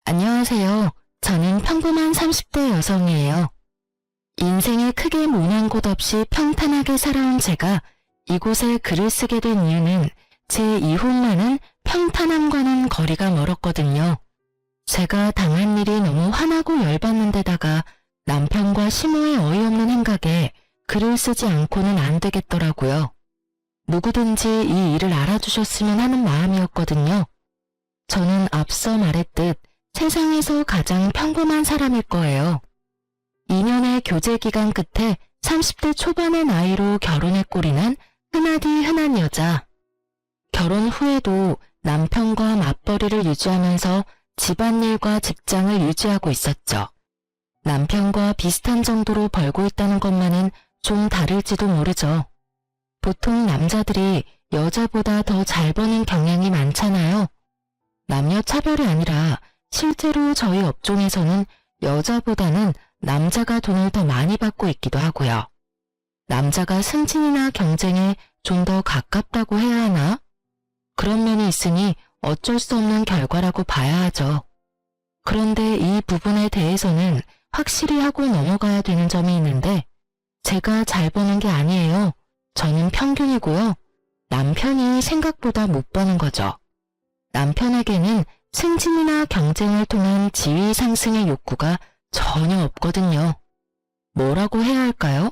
안녕하세요. 저는 평범한 30대 여성이에요. 인생에 크게 모난 곳 없이 평탄하게 살아온 제가 이곳에 글을 쓰게 된 이유는 제 이혼만은 평탄함과는 거리가 멀었거든요. 제가 당한 일이 너무 화나고 열받는 데다가 남편과 시모의 어이없는 행각에 글을 쓰지 않고는 안 되겠더라고요. 누구든지 이 일을 알아주셨으면 하는 마음이었거든요. 저는 앞서 말했듯 세상에서 가장 평범한 사람일 거예요. 2년의 교제 기간 끝에 30대 초반의 나이로 결혼에 꼴이는 흔하디 흔한 여자. 결혼 후에도 남편과 맞벌이를 유지하면서 집안일과 직장을 유지하고 있었죠. 남편과 비슷한 정도로 벌고 있다는 것만은 좀 다를지도 모르죠. 보통 남자들이 여자보다 더 잘 버는 경향이 많잖아요. 남녀 차별이 아니라 실제로 저희 업종에서는 여자보다는 남자가 돈을 더 많이 받고 있기도 하고요. 남자가 승진이나 경쟁에 좀 더 가깝다고 해야 하나? 그런 면이 있으니 어쩔 수 없는 결과라고 봐야 하죠. 그런데 이 부분에 대해서는 확실히 하고 넘어가야 되는 점이 있는데 제가 잘 버는 게 아니에요. 저는 평균이고요. 남편이 생각보다 못 버는 거죠. 남편에게는 승진이나 경쟁을 통한 지위 상승의 욕구가 전혀 없거든요. 뭐라고 해야 할까요?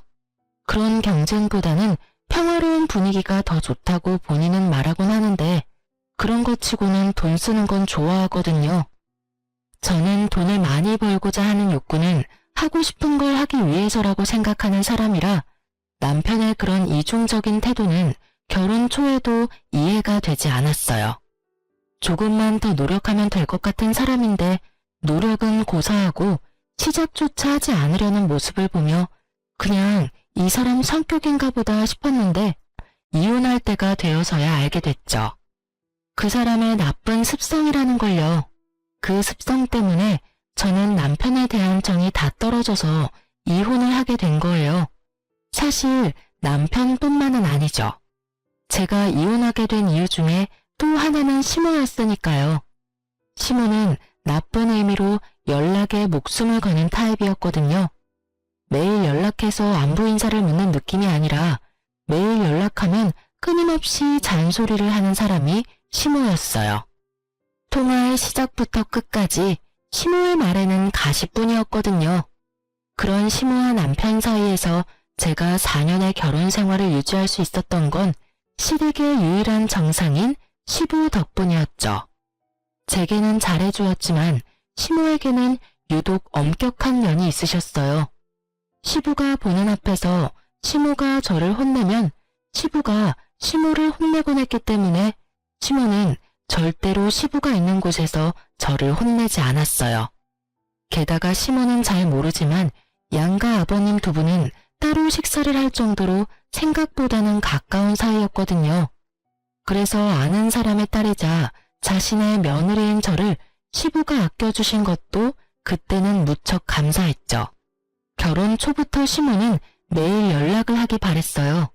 그런 경쟁보다는 평화로운 분위기가 더 좋다고 본인은 말하곤 하는데 그런 것 치고는 돈 쓰는 건 좋아하거든요. 저는 돈을 많이 벌고자 하는 욕구는 하고 싶은 걸 하기 위해서라고 생각하는 사람이라 남편의 그런 이중적인 태도는 결혼 초에도 이해가 되지 않았어요. 조금만 더 노력하면 될 것 같은 사람인데 노력은 고사하고 시작조차 하지 않으려는 모습을 보며 그냥 이 사람 성격인가 보다 싶었는데 이혼할 때가 되어서야 알게 됐죠. 그 사람의 나쁜 습성이라는 걸요. 그 습성 때문에 저는 남편에 대한 정이 다 떨어져서 이혼을 하게 된 거예요. 사실 남편뿐만은 아니죠. 제가 이혼하게 된 이유 중에 또 하나는 시모였으니까요. 시모는 나쁜 의미로 연락에 목숨을 거는 타입이었거든요. 매일 연락해서 안부 인사를 묻는 느낌이 아니라 매일 연락하면 끊임없이 잔소리를 하는 사람이 시모였어요. 통화의 시작부터 끝까지 시모의 말에는 가시뿐이었거든요. 그런 시모와 남편 사이에서 제가 4년의 결혼 생활을 유지할 수 있었던 건 시댁의 유일한 정상인 시부 덕분이었죠. 제게는 잘해주었지만 시모에게는 유독 엄격한 면이 있으셨어요. 시부가 보는 앞에서 시모가 저를 혼내면 시부가 시모를 혼내곤 했기 때문에 시모는 절대로 시부가 있는 곳에서 저를 혼내지 않았어요. 게다가 시모는 잘 모르지만 양가 아버님 두 분은 따로 식사를 할 정도로 생각보다는 가까운 사이였거든요. 그래서 아는 사람의 딸이자 자신의 며느리인 저를 시부가 아껴주신 것도 그때는 무척 감사했죠. 결혼 초부터 시모는 매일 연락을 하기 바랬어요.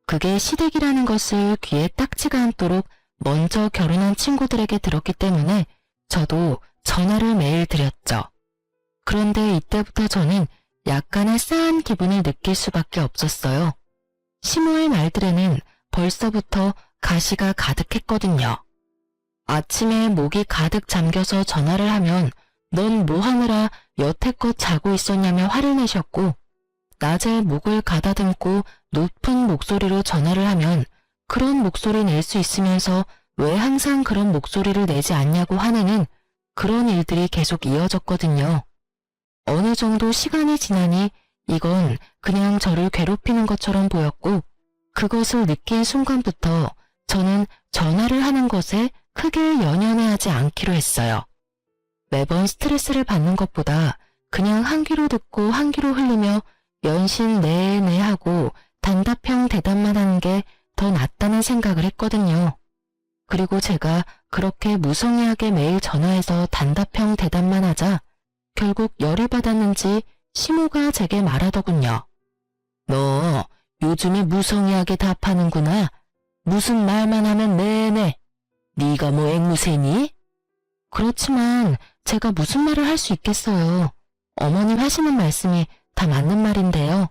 그게 시댁이라는 것을 귀에 딱지가 않도록 먼저 결혼한 친구들에게 들었기 때문에 저도 전화를 매일 드렸죠. 그런데 이때부터 저는 약간의 싸한 기분을 느낄 수밖에 없었어요. 시모의 말들에는 벌써부터 가시가 가득했거든요. 아침에 목이 가득 잠겨서 전화를 하면 넌 뭐 하느라 여태껏 자고 있었냐며 화를 내셨고 낮에 목을 가다듬고 높은 목소리로 전화를 하면 그런 목소리 낼 수 있으면서 왜 항상 그런 목소리를 내지 않냐고 화내는 그런 일들이 계속 이어졌거든요. 어느 정도 시간이 지나니 이건 그냥 저를 괴롭히는 것처럼 보였고 그것을 느낀 순간부터 저는 전화를 하는 것에 크게 연연해하지 않기로 했어요. 매번 스트레스를 받는 것보다 그냥 한 귀로 듣고 한 귀로 흘리며 연신 네네 하고 단답형 대답만 하는 게 더 낫다는 생각을 했거든요. 그리고 제가 그렇게 무성의하게 매일 전화해서 단답형 대답만 하자 결국 열이 받았는지 시모가 제게 말하더군요. 너 요즘에 무성의하게 답하는구나. 무슨 말만 하면 네네. 네가 뭐 앵무새니? 그렇지만 제가 무슨 말을 할 수 있겠어요. 어머님 하시는 말씀이 다 맞는 말인데요.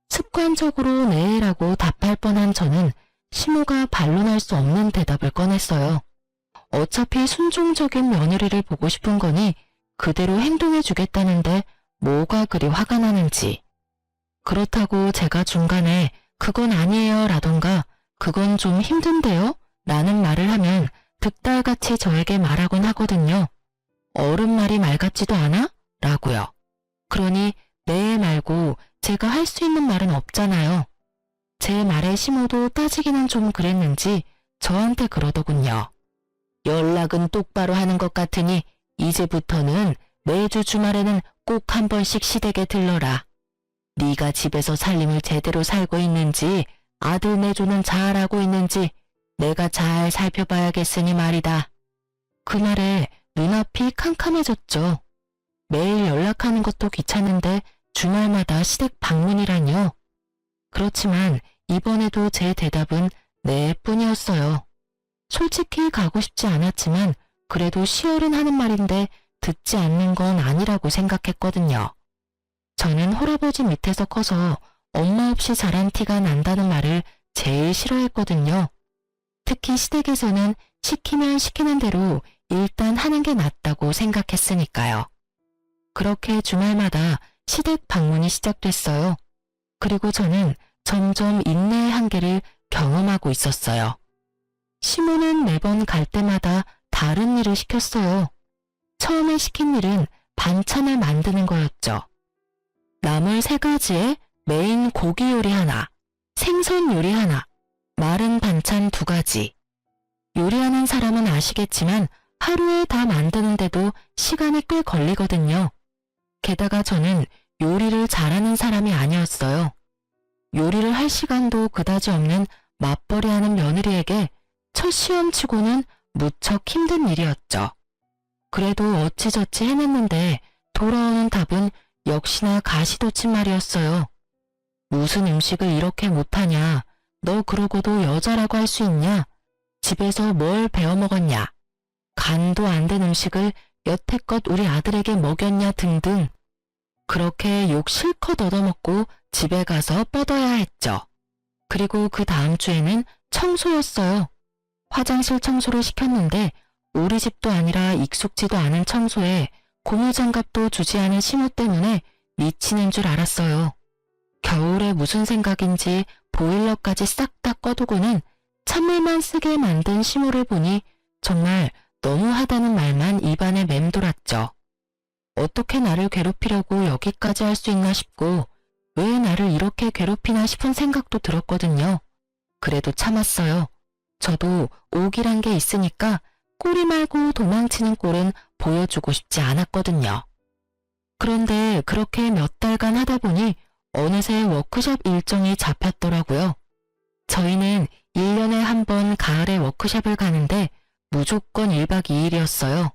습관적으로 네라고 답할 뻔한 저는 시모가 반론할 수 없는 대답을 꺼냈어요. 어차피 순종적인 며느리를 보고 싶은 거니 그대로 행동해 주겠다는데 뭐가 그리 화가 나는지. 그렇다고 제가 중간에 그건 아니에요 라던가 그건 좀 힘든데요? 라는 말을 하면 득달같이 저에게 말하곤 하거든요. 어른 말이 말 같지도 않아? 라고요. 그러니 네 말고 제가 할 수 있는 말은 없잖아요. 제 말에 시모도 따지기는 좀 그랬는지 저한테 그러더군요. 연락은 똑바로 하는 것 같으니 이제부터는 매주 주말에는 꼭 한 번씩 시댁에 들러라. 네가 집에서 살림을 제대로 살고 있는지 아들 내조는 잘하고 있는지 내가 잘 살펴봐야겠으니 말이다. 그 말에 눈앞이 캄캄해졌죠. 매일 연락하는 것도 귀찮은데 주말마다 시댁 방문이라뇨. 그렇지만 이번에도 제 대답은 네 뿐이었어요. 솔직히 가고 싶지 않았지만 그래도 시어른 하는 말인데 듣지 않는 건 아니라고 생각했거든요. 저는 할아버지 밑에서 커서 엄마 없이 자란 티가 난다는 말을 제일 싫어했거든요. 특히 시댁에서는 시키면 시키는 대로 일단 하는 게 낫다고 생각했으니까요. 그렇게 주말마다 시댁 방문이 시작됐어요. 그리고 저는 점점 인내의 한계를 경험하고 있었어요. 시모는 매번 갈 때마다 다른 일을 시켰어요. 처음에 시킨 일은 반찬을 만드는 거였죠. 나물 3가지에 메인 고기 요리 하나, 생선 요리 하나, 마른 반찬 2가지. 요리하는 사람은 아시겠지만 하루에 다 만드는데도 시간이 꽤 걸리거든요. 게다가 저는 요리를 잘하는 사람이 아니었어요. 요리를 할 시간도 그다지 없는 맞벌이하는 며느리에게 첫 시험치고는 무척 힘든 일이었죠. 그래도 어찌저찌 해냈는데 돌아오는 답은 역시나 가시돋친 말이었어요. 무슨 음식을 이렇게 못하냐? 너 그러고도 여자라고 할 수 있냐? 집에서 뭘 배워먹었냐? 간도 안 된 음식을 여태껏 우리 아들에게 먹였냐 등등. 그렇게 욕 실컷 얻어먹고 집에 가서 뻗어야 했죠. 그리고 그 다음 주에는 청소였어요. 화장실 청소를 시켰는데 우리 집도 아니라 익숙지도 않은 청소에 고무장갑도 주지 않은 시모 때문에 미치는 줄 알았어요. 겨울에 무슨 생각인지 보일러까지 싹 다 꺼두고는 찬물만 쓰게 만든 시모를 보니 정말 너무하다는 말만 입안에 맴돌았죠. 어떻게 나를 괴롭히려고 여기까지 할 수 있나 싶고 왜 나를 이렇게 괴롭히나 싶은 생각도 들었거든요. 그래도 참았어요. 저도 옥이란 게 있으니까 꼬리 말고 도망치는 꼴은 보여주고 싶지 않았거든요. 그런데 그렇게 몇 달간 하다 보니 어느새 워크숍 일정이 잡혔더라고요. 저희는 1년에 한 번 가을에 워크숍을 가는데 무조건 1박 2일이었어요.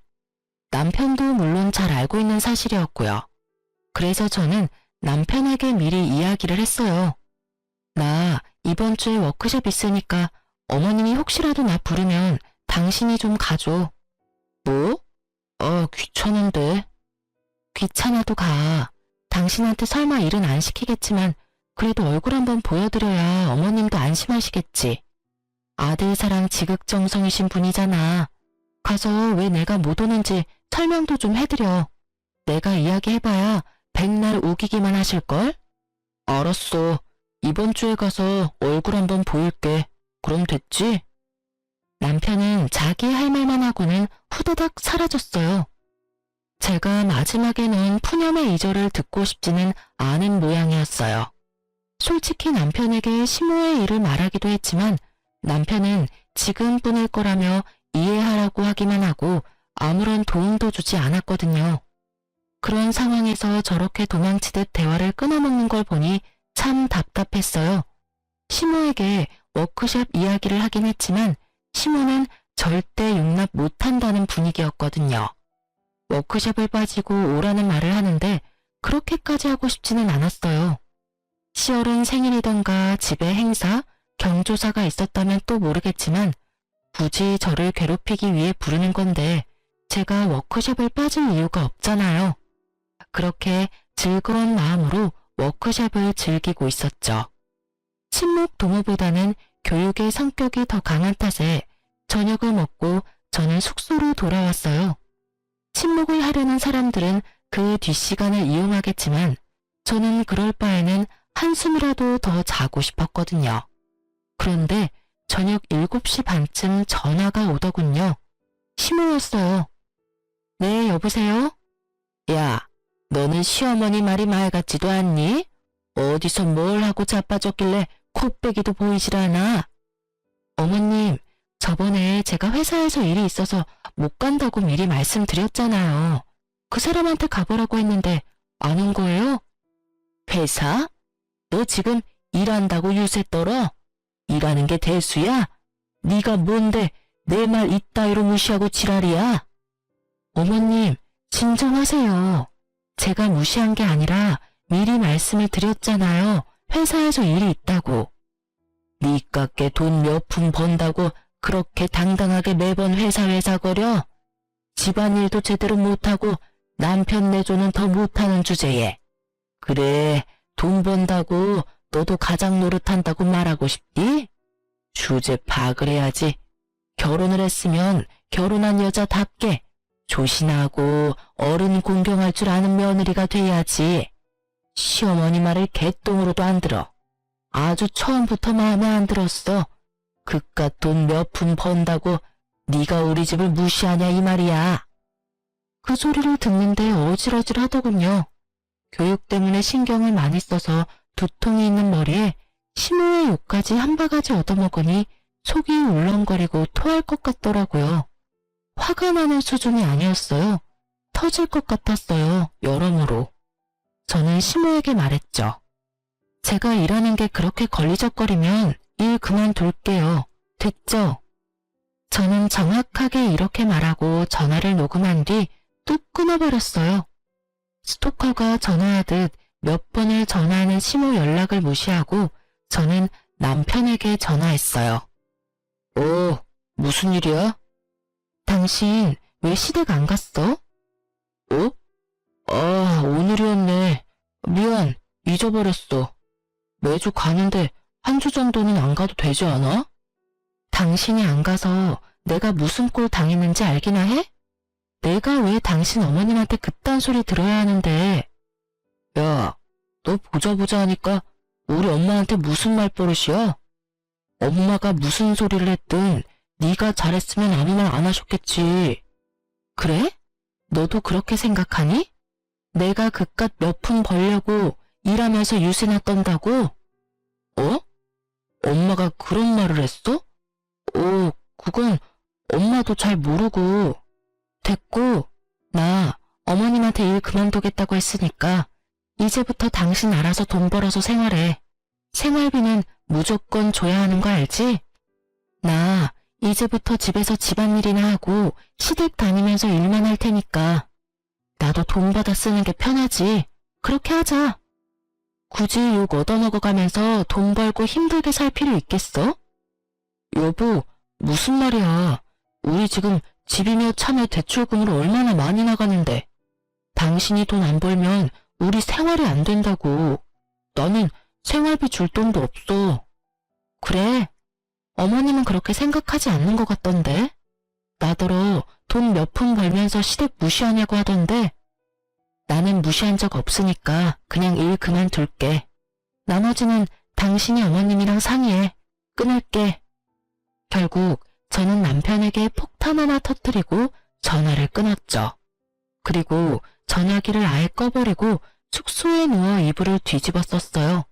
남편도 물론 잘 알고 있는 사실이었고요. 그래서 저는 남편에게 미리 이야기를 했어요. 나 이번 주에 워크숍 있으니까 어머님이 혹시라도 나 부르면 당신이 좀 가줘. 뭐? 귀찮은데. 귀찮아도 가. 당신한테 설마 일은 안 시키겠지만 그래도 얼굴 한번 보여드려야 어머님도 안심하시겠지. 아들 사랑 지극정성이신 분이잖아. 가서 왜 내가 못 오는지 설명도 좀 해드려. 내가 이야기해봐야 백날 우기기만 하실걸? 알았어. 이번 주에 가서 얼굴 한번 보일게. 그럼 됐지? 남편은 자기 할 말만 하고는 후다닥 사라졌어요. 제가 마지막에 넣은 푸념의 이절을 듣고 싶지는 않은 모양이었어요. 솔직히 남편에게 시모의 일을 말하기도 했지만 남편은 지금뿐일 거라며 이해하라고 하기만 하고 아무런 도움도 주지 않았거든요. 그런 상황에서 저렇게 도망치듯 대화를 끊어먹는 걸 보니 참 답답했어요. 시모에게 워크숍 이야기를 하긴 했지만 시모는 절대 용납 못한다는 분위기였거든요. 워크숍을 빠지고 오라는 말을 하는데 그렇게까지 하고 싶지는 않았어요. 시어른 생일이던가 집에 행사, 경조사가 있었다면 또 모르겠지만 굳이 저를 괴롭히기 위해 부르는 건데 제가 워크숍을 빠질 이유가 없잖아요. 그렇게 즐거운 마음으로 워크숍을 즐기고 있었죠. 친목 동호보다는 교육의 성격이 더 강한 탓에 저녁을 먹고 저는 숙소로 돌아왔어요. 친목을 하려는 사람들은 그 뒷시간을 이용하겠지만 저는 그럴 바에는 한숨이라도 더 자고 싶었거든요. 그런데 저녁 7시 반쯤 전화가 오더군요. 시모였어요. 네, 여보세요? 야, 너는 시어머니 말이 말 같지도 않니? 어디서 뭘 하고 자빠졌길래 코빼기도 보이질 않아? 어머님, 저번에 제가 회사에서 일이 있어서 못 간다고 미리 말씀드렸잖아요. 그 사람한테 가보라고 했는데 안 온 거예요? 회사? 너 지금 일한다고 유세 떨어? 일하는 게 대수야? 네가 뭔데 내 말 이따위로 무시하고 지랄이야? 어머님, 진정하세요. 제가 무시한 게 아니라 미리 말씀을 드렸잖아요. 회사에서 일이 있다고. 니깎게 돈 몇 푼 번다고 그렇게 당당하게 매번 회사 거려? 집안일도 제대로 못하고 남편 내조는 더 못하는 주제에. 그래, 돈 번다고 너도 가장 노릇한다고 말하고 싶디? 주제 파악을 해야지. 결혼을 했으면 결혼한 여자답게 조신하고 어른 공경할 줄 아는 며느리가 돼야지. 시어머니 말을 개똥으로도 안 들어. 아주 처음부터 마음에 안 들었어. 그깟 돈 몇 푼 번다고 네가 우리 집을 무시하냐 이 말이야. 그 소리를 듣는데 어질어질 하더군요. 교육 때문에 신경을 많이 써서 두통이 있는 머리에 시모의 욕까지 한 바가지 얻어먹으니 속이 울렁거리고 토할 것 같더라고요. 화가 나는 수준이 아니었어요. 터질 것 같았어요. 여러모로. 저는 시모에게 말했죠. 제가 일하는 게 그렇게 걸리적거리면 일 그만둘게요. 됐죠? 저는 정확하게 이렇게 말하고 전화를 녹음한 뒤 뚝 끊어버렸어요. 스토커가 전화하듯 몇 번을 전화하는 시모 연락을 무시하고 저는 남편에게 전화했어요. 무슨 일이야? 당신 왜 시댁 안 갔어? 오늘이었네. 미안, 잊어버렸어. 매주 가는데 한 주 정도는 안 가도 되지 않아? 당신이 안 가서 내가 무슨 꼴 당했는지 알기나 해? 내가 왜 당신 어머님한테 그딴 소리 들어야 하는데. 야, 너 보자 하니까 우리 엄마한테 무슨 말버릇이야? 엄마가 무슨 소리를 했든 네가 잘했으면 아무 말 안 하셨겠지. 그래? 너도 그렇게 생각하니? 내가 그깟 몇 푼 벌려고 일하면서 유세나 떤다고? 엄마가 그런 말을 했어? 그건 엄마도 잘 모르고. 됐고, 나 어머님한테 일 그만두겠다고 했으니까 이제부터 당신 알아서 돈 벌어서 생활해. 생활비는 무조건 줘야 하는 거 알지? 나 이제부터 집에서 집안일이나 하고 시댁 다니면서 일만 할 테니까. 나도 돈 받아 쓰는 게 편하지. 그렇게 하자. 굳이 욕 얻어먹어가면서 돈 벌고 힘들게 살 필요 있겠어? 여보, 무슨 말이야. 우리 지금 집이며 차며 대출금으로 얼마나 많이 나가는데. 당신이 돈 안 벌면 우리 생활이 안 된다고. 나는 생활비 줄 돈도 없어. 그래? 어머님은 그렇게 생각하지 않는 것 같던데. 나더러 돈 몇 푼 벌면서 시댁 무시하냐고 하던데. 나는 무시한 적 없으니까 그냥 일 그만둘게. 나머지는 당신이 어머님이랑 상의해. 끊을게. 결국 저는 남편에게 폭탄 하나 터뜨리고 전화를 끊었죠. 그리고 전화기를 아예 꺼버리고 숙소에 누워 이불을 뒤집어 썼어요.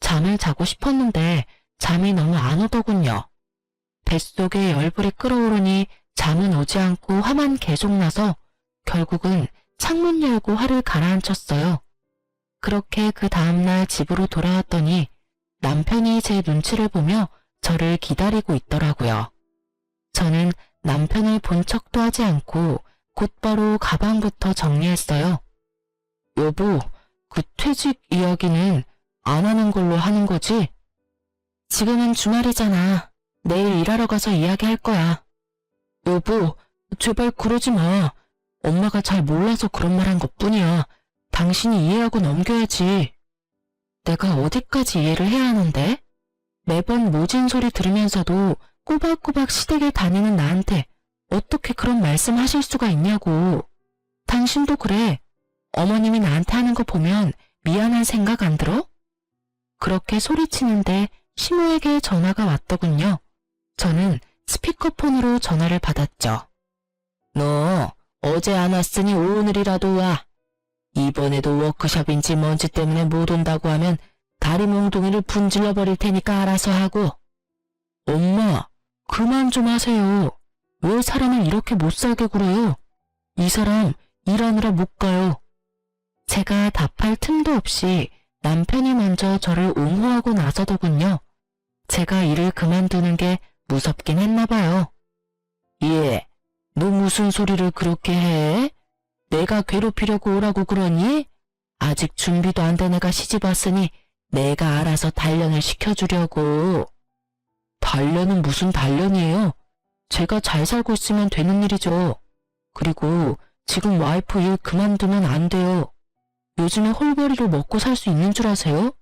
잠을 자고 싶었는데 잠이 너무 안 오더군요. 뱃속에 열불이 끓어오르니 잠은 오지 않고 화만 계속 나서 결국은 창문 열고 화를 가라앉혔어요. 그렇게 그 다음날 집으로 돌아왔더니 남편이 제 눈치를 보며 저를 기다리고 있더라고요. 저는 남편을 본 척도 하지 않고 곧바로 가방부터 정리했어요. 여보, 그 퇴직 이야기는 안 하는 걸로 하는 거지? 지금은 주말이잖아. 내일 일하러 가서 이야기할 거야. 여보, 제발 그러지 마. 엄마가 잘 몰라서 그런 말 한 것뿐이야. 당신이 이해하고 넘겨야지. 내가 어디까지 이해를 해야 하는데? 매번 모진 소리 들으면서도 꼬박꼬박 시댁에 다니는 나한테 어떻게 그런 말씀하실 수가 있냐고. 당신도 그래. 어머님이 나한테 하는 거 보면 미안한 생각 안 들어? 그렇게 소리치는데 시모에게 전화가 왔더군요. 저는 스피커폰으로 전화를 받았죠. 너 어제 안 왔으니 오늘이라도 와. 이번에도 워크숍인지 뭔지 때문에 못 온다고 하면 다리 몽둥이를 분질러 버릴 테니까 알아서 하고. 엄마, 그만 좀 하세요. 왜 사람을 이렇게 못 살게 굴어요? 이 사람 일하느라 못 가요. 제가 답할 틈도 없이 남편이 먼저 저를 옹호하고 나서더군요. 제가 일을 그만두는 게 무섭긴 했나 봐요. 예, 너 무슨 소리를 그렇게 해? 내가 괴롭히려고 오라고 그러니? 아직 준비도 안 된 애가 시집 왔으니 내가 알아서 단련을 시켜주려고. 단련은 무슨 단련이에요? 제가 잘 살고 있으면 되는 일이죠. 그리고 지금 와이프 일 그만두면 안 돼요. 요즘에 홀벌이로 먹고 살 수 있는 줄 아세요?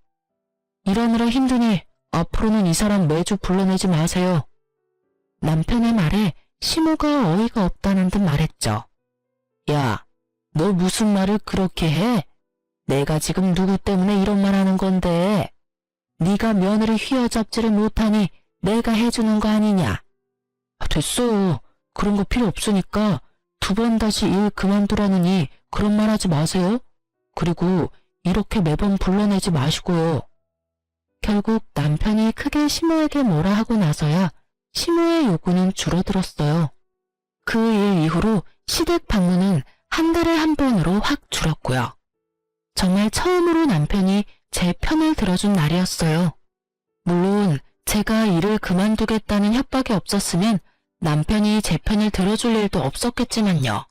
일하느라 힘드니 앞으로는 이 사람 매주 불러내지 마세요. 남편의 말에 시모가 어이가 없다는 듯 말했죠. 야, 너 무슨 말을 그렇게 해? 내가 지금 누구 때문에 이런 말 하는 건데? 네가 며느리 휘어잡지를 못하니 내가 해주는 거 아니냐? 됐어요. 그런 거 필요 없으니까 2번 다시 일 그만두라느니 그런 말 하지 마세요. 그리고 이렇게 매번 불러내지 마시고요. 결국 남편이 크게 시모에게 뭐라 하고 나서야 시모의 요구는 줄어들었어요. 그 일 이후로 시댁 방문은 한 달에 한 번으로 확 줄었고요. 정말 처음으로 남편이 제 편을 들어준 날이었어요. 물론 제가 일을 그만두겠다는 협박이 없었으면 남편이 제 편을 들어줄 일도 없었겠지만요.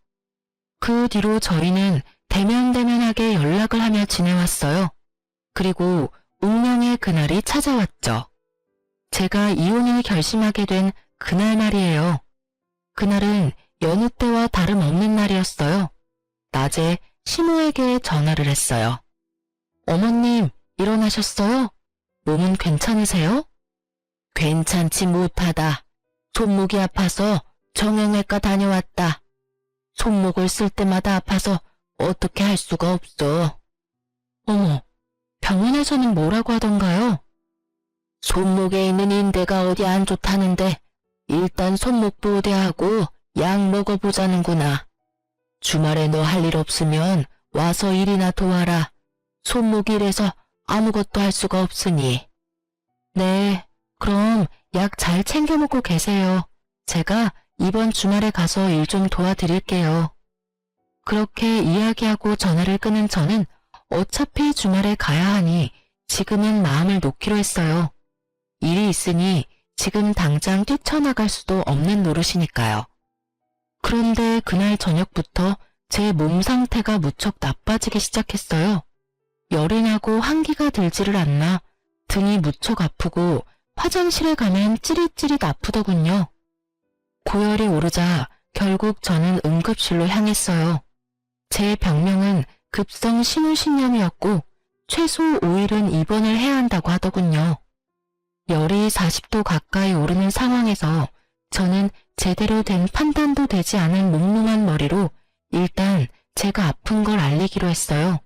그 뒤로 저희는 대면대면하게 연락을 하며 지내왔어요. 그리고 운명의 그날이 찾아왔죠. 제가 이혼을 결심하게 된 그날 말이에요. 그날은 여느 때와 다름없는 날이었어요. 낮에 시모에게 전화를 했어요. 어머님, 일어나셨어요? 몸은 괜찮으세요? 괜찮지 못하다. 손목이 아파서 정형외과 다녀왔다. 손목을 쓸 때마다 아파서 어떻게 할 수가 없어. 어머, 병원에서는 뭐라고 하던가요? 손목에 있는 인대가 어디 안 좋다는데 일단 손목 보호대하고 약 먹어보자는구나. 주말에 너 할 일 없으면 와서 일이나 도와라. 손목이 이래서 아무것도 할 수가 없으니. 네, 그럼 약 잘 챙겨 먹고 계세요. 제가 이번 주말에 가서 일 좀 도와드릴게요. 그렇게 이야기하고 전화를 끊은 저는 어차피 주말에 가야 하니 지금은 마음을 놓기로 했어요. 일이 있으니 지금 당장 뛰쳐나갈 수도 없는 노릇이니까요. 그런데 그날 저녁부터 제 몸 상태가 무척 나빠지기 시작했어요. 열이 나고 한기가 들지를 않나 등이 무척 아프고 화장실에 가면 찌릿찌릿 아프더군요. 고열이 오르자 결국 저는 응급실로 향했어요. 제 병명은 급성 신우신염이었고 최소 5일은 입원을 해야 한다고 하더군요. 열이 40도 가까이 오르는 상황에서 저는 제대로 된 판단도 되지 않은 몽롱한 머리로 일단 제가 아픈 걸 알리기로 했어요.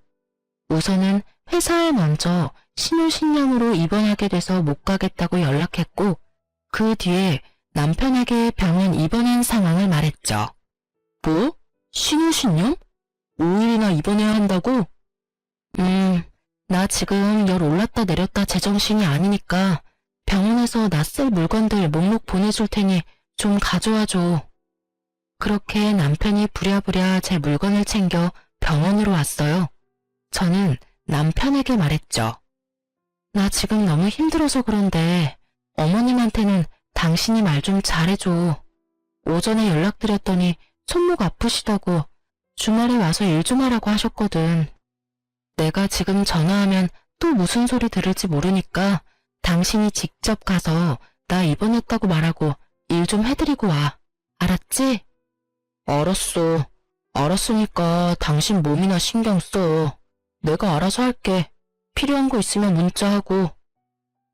우선은 회사에 먼저 신우신염으로 입원하게 돼서 못 가겠다고 연락했고 그 뒤에 남편에게 병원 입원한 상황을 말했죠. 뭐? 신우신염? 5일이나 입원해야 한다고? 나 지금 열 올랐다 내렸다 제정신이 아니니까 병원에서 나 쓸 물건들 목록 보내줄 테니 좀 가져와줘. 그렇게 남편이 부랴부랴 제 물건을 챙겨 병원으로 왔어요. 저는 남편에게 말했죠. 나 지금 너무 힘들어서 그런데 어머님한테는 당신이 말 좀 잘해줘. 오전에 연락드렸더니 손목 아프시다고 주말에 와서 일 좀 하라고 하셨거든. 내가 지금 전화하면 또 무슨 소리 들을지 모르니까 당신이 직접 가서 나 입원했다고 말하고 일 좀 해드리고 와. 알았지? 알았어. 알았으니까 당신 몸이나 신경 써. 내가 알아서 할게. 필요한 거 있으면 문자하고.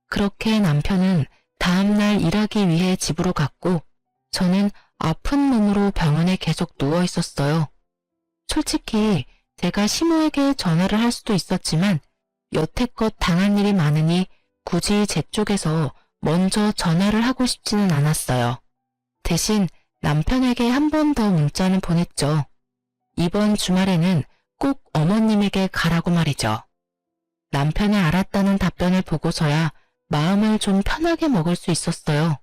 그렇게 남편은 다음날 일하기 위해 집으로 갔고 저는 아픈 몸으로 병원에 계속 누워 있었어요. 솔직히 제가 시모에게 전화를 할 수도 있었지만 여태껏 당한 일이 많으니 굳이 제 쪽에서 먼저 전화를 하고 싶지는 않았어요. 대신 남편에게 한 번 더 문자는 보냈죠. 이번 주말에는 꼭 어머님에게 가라고 말이죠. 남편의 알았다는 답변을 보고서야 마음을 좀 편하게 먹을 수 있었어요.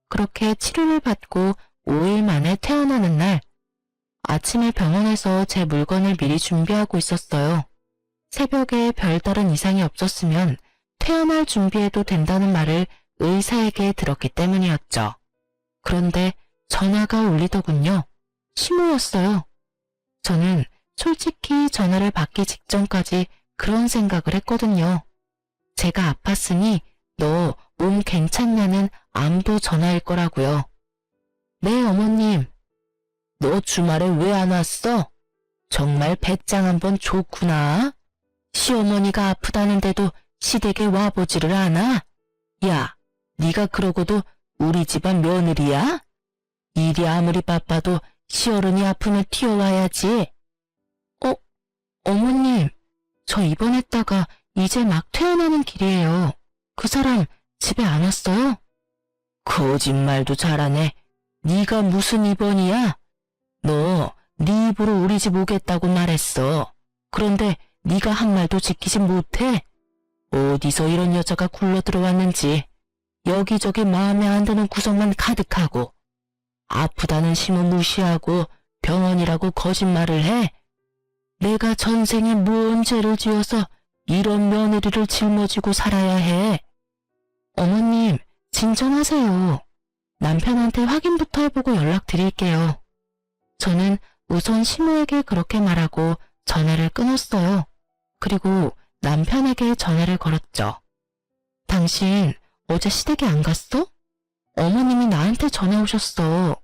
그렇게 치료를 받고 5일 만에 퇴원하는 날, 아침에 병원에서 제 물건을 미리 준비하고 있었어요. 새벽에 별다른 이상이 없었으면 퇴원할 준비해도 된다는 말을 의사에게 들었기 때문이었죠. 그런데 전화가 울리더군요. 시모였어요. 저는 솔직히 전화를 받기 직전까지 그런 생각을 했거든요. 제가 아팠으니 너 몸 괜찮냐는 안부 전화일 거라고요. 네, 어머님. 너 주말에 왜 안 왔어? 정말 배짱 한번 좋구나. 시어머니가 아프다는데도 시댁에 와보지를 않아? 야, 네가 그러고도 우리 집안 며느리야? 일이 아무리 바빠도 시어른이 아프면 튀어와야지. 어머님, 저 입원했다가 이제 막 퇴원하는 길이에요. 그 사람 집에 안 왔어요? 거짓말도 잘하네. 네가 무슨 입원이야? 너 네 입으로 우리 집 오겠다고 말했어. 그런데 네가 한 말도 지키지 못해? 어디서 이런 여자가 굴러 들어왔는지 여기저기 마음에 안 드는 구석만 가득하고 아프다는 심을 무시하고 병원이라고 거짓말을 해? 내가 전생에 무언 죄를 지어서 이런 며느리를 짊어지고 살아야 해? 어머님, 진정하세요. 남편한테 확인부터 해보고 연락드릴게요. 저는 우선 시모에게 그렇게 말하고 전화를 끊었어요. 그리고 남편에게 전화를 걸었죠. 당신 어제 시댁에 안 갔어? 어머님이 나한테 전화 오셨어.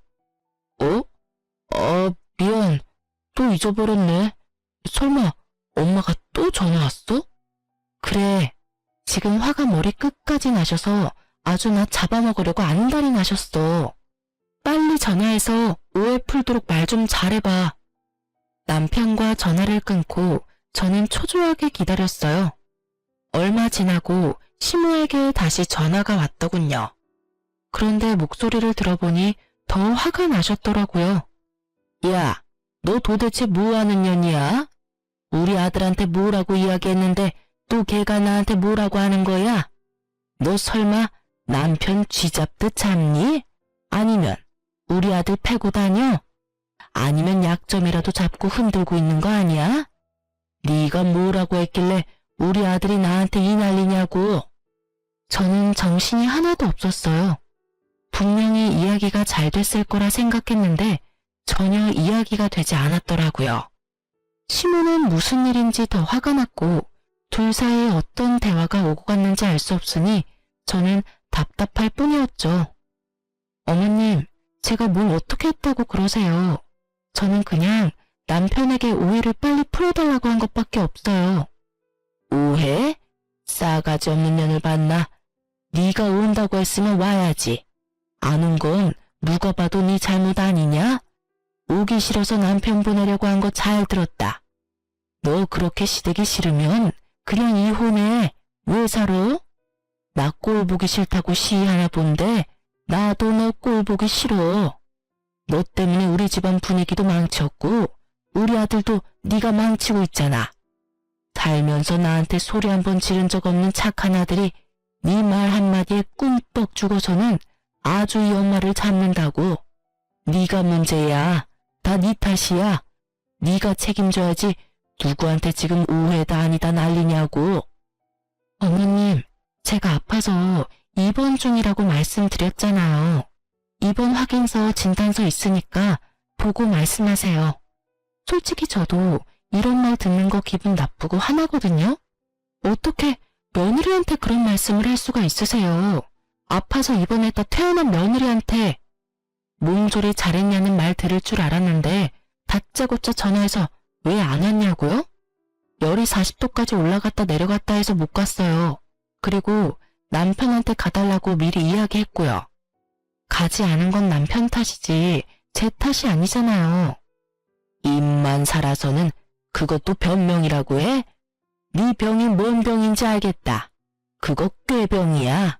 미안. 또 잊어버렸네. 설마 엄마가 또 전화 왔어? 그래. 지금 화가 머리 끝까지 나셔서 아주 나 잡아먹으려고 안달이 나셨어. 빨리 전화해서 오해 풀도록 말 좀 잘해봐. 남편과 전화를 끊고 저는 초조하게 기다렸어요. 얼마 지나고 시모에게 다시 전화가 왔더군요. 그런데 목소리를 들어보니 더 화가 나셨더라고요. 야, 너 도대체 뭐하는 년이야? 우리 아들한테 뭐라고 이야기했는데 또 걔가 나한테 뭐라고 하는 거야? 너 설마 남편 쥐잡듯 잡니? 아니면 우리 아들 패고 다녀? 아니면 약점이라도 잡고 흔들고 있는 거 아니야? 네가 뭐라고 했길래 우리 아들이 나한테 이 난리냐고. 저는 정신이 하나도 없었어요. 분명히 이야기가 잘 됐을 거라 생각했는데 전혀 이야기가 되지 않았더라고요. 시모는 무슨 일인지 더 화가 났고 둘 사이에 어떤 대화가 오고 갔는지 알 수 없으니 저는 답답할 뿐이었죠. 어머님, 제가 뭘 어떻게 했다고 그러세요? 저는 그냥 남편에게 오해를 빨리 풀어달라고 한 것밖에 없어요. 오해? 싸가지 없는 년을 봤나? 네가 온다고 했으면 와야지. 안 온 건 누가 봐도 네 잘못 아니냐? 오기 싫어서 남편 보내려고 한 거 잘 들었다. 너 그렇게 시댁이 싫으면 그냥 이혼해. 왜 살아? 나 꼴 보기 싫다고 시위하나 본데 나도 너 꼴 보기 싫어. 너 때문에 우리 집안 분위기도 망쳤고 우리 아들도 네가 망치고 있잖아. 살면서 나한테 소리 한 번 지른 적 없는 착한 아들이 네 말 한마디에 꿈뻑 죽어서는 아주 이 엄마를 잡는다고. 네가 문제야. 다 네 탓이야. 네가 책임져야지 누구한테 지금 오해다 아니다 난리냐고. 어머님, 제가 아파서 입원 중이라고 말씀드렸잖아요. 입원 확인서 진단서 있으니까 보고 말씀하세요. 솔직히 저도 이런 말 듣는 거 기분 나쁘고 화나거든요. 어떻게 며느리한테 그런 말씀을 할 수가 있으세요? 아파서 입원했다 퇴원한 며느리한테. 몸조리 잘했냐는 말 들을 줄 알았는데 다짜고짜 전화해서 왜 안 왔냐고요? 열이 40도까지 올라갔다 내려갔다 해서 못 갔어요. 그리고 남편한테 가달라고 미리 이야기했고요. 가지 않은 건 남편 탓이지 제 탓이 아니잖아요. 입만 살아서는 그것도 변명이라고 해? 네 병이 뭔 병인지 알겠다. 그거 꾀병이야.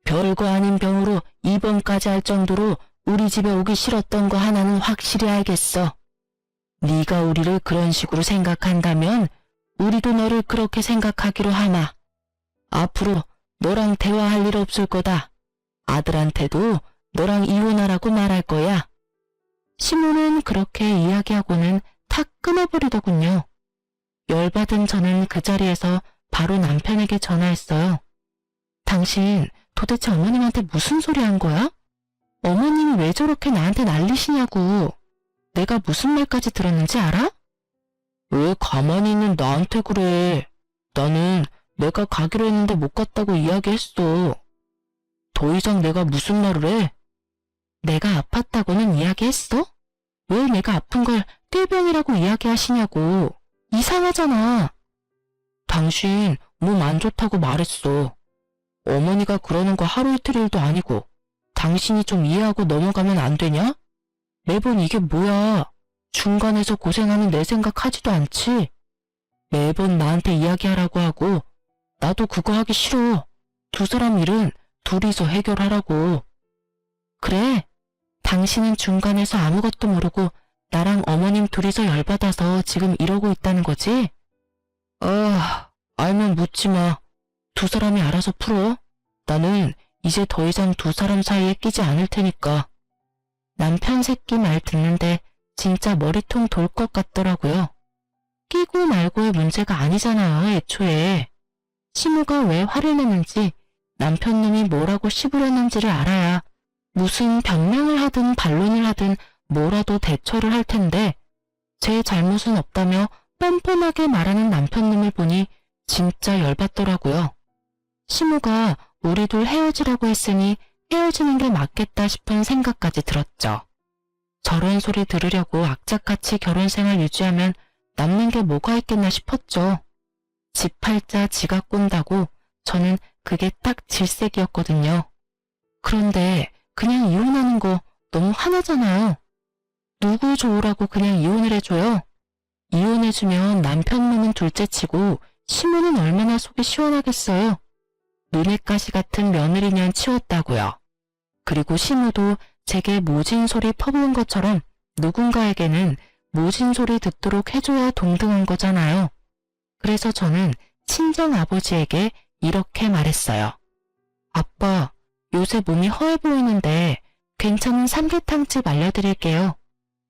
별거 아닌 병으로 입원까지 할 정도로 우리 집에 오기 싫었던 거 하나는 확실히 알겠어. 네가 우리를 그런 식으로 생각한다면 우리도 너를 그렇게 생각하기로 하마. 앞으로 너랑 대화할 일 없을 거다. 아들한테도 너랑 이혼하라고 말할 거야. 시모는 그렇게 이야기하고는 탁 끊어버리더군요. 열받은 저는 그 자리에서 바로 남편에게 전화했어요. 당신 도대체 어머님한테 무슨 소리 한 거야? 어머님이 왜 저렇게 나한테 난리시냐고. 내가 무슨 말까지 들었는지 알아? 왜 가만히 있는 나한테 그래. 나는 내가 가기로 했는데 못 갔다고 이야기했어. 더 이상 내가 무슨 말을 해? 내가 아팠다고는 이야기했어? 왜 내가 아픈 걸 꾀병이라고 이야기하시냐고. 이상하잖아. 당신 몸 안 좋다고 말했어. 어머니가 그러는 거 하루 이틀 일도 아니고 당신이 좀 이해하고 넘어가면 안 되냐? 매번 이게 뭐야. 중간에서 고생하는 내 생각하지도 않지. 매번 나한테 이야기하라고 하고 나도 그거 하기 싫어. 두 사람 일은 둘이서 해결하라고. 그래. 당신은 중간에서 아무것도 모르고 나랑 어머님 둘이서 열받아서 지금 이러고 있다는 거지? 알면 묻지 마. 두 사람이 알아서 풀어. 나는 이제 더 이상 두 사람 사이에 끼지 않을 테니까. 남편 새끼 말 듣는데 진짜 머리통 돌 것 같더라고요. 끼고 말고의 문제가 아니잖아요, 애초에. 시무가 왜 화를 내는지 남편 놈이 뭐라고 씹으려는지를 알아야 무슨 변명을 하든 반론을 하든 뭐라도 대처를 할 텐데 제 잘못은 없다며 뻔뻔하게 말하는 남편 놈을 보니 진짜 열받더라고요. 시무가 우리 둘 헤어지라고 했으니 헤어지는 게 맞겠다 싶은 생각까지 들었죠. 저런 소리 들으려고 악착같이 결혼생활 유지하면 남는 게 뭐가 있겠나 싶었죠. 집 팔자 지가 꼰다고 저는 그게 딱 질색이었거든요. 그런데 그냥 이혼하는 거 너무 화나잖아요. 누구 좋으라고 그냥 이혼을 해줘요? 이혼해주면 남편 놈은 둘째치고 시무는 얼마나 속이 시원하겠어요. 눈엣 가시 같은 며느리년 치웠다고요. 그리고 시무도 제게 모진 소리 퍼부은 것처럼 누군가에게는 모진 소리 듣도록 해줘야 동등한 거잖아요. 그래서 저는 친정 아버지에게 이렇게 말했어요. 아빠, 요새 몸이 허해 보이는데 괜찮은 삼계탕집 알려드릴게요.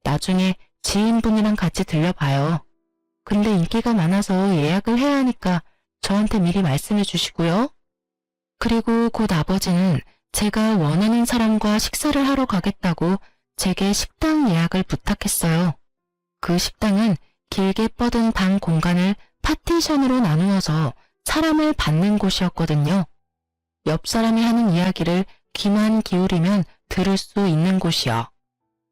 나중에 지인분이랑 같이 들려봐요. 근데 인기가 많아서 예약을 해야 하니까 저한테 미리 말씀해 주시고요. 그리고 곧 아버지는 제가 원하는 사람과 식사를 하러 가겠다고 제게 식당 예약을 부탁했어요. 그 식당은 길게 뻗은 방 공간을 파티션으로 나누어서 사람을 받는 곳이었거든요. 옆 사람이 하는 이야기를 귀만 기울이면 들을 수 있는 곳이요.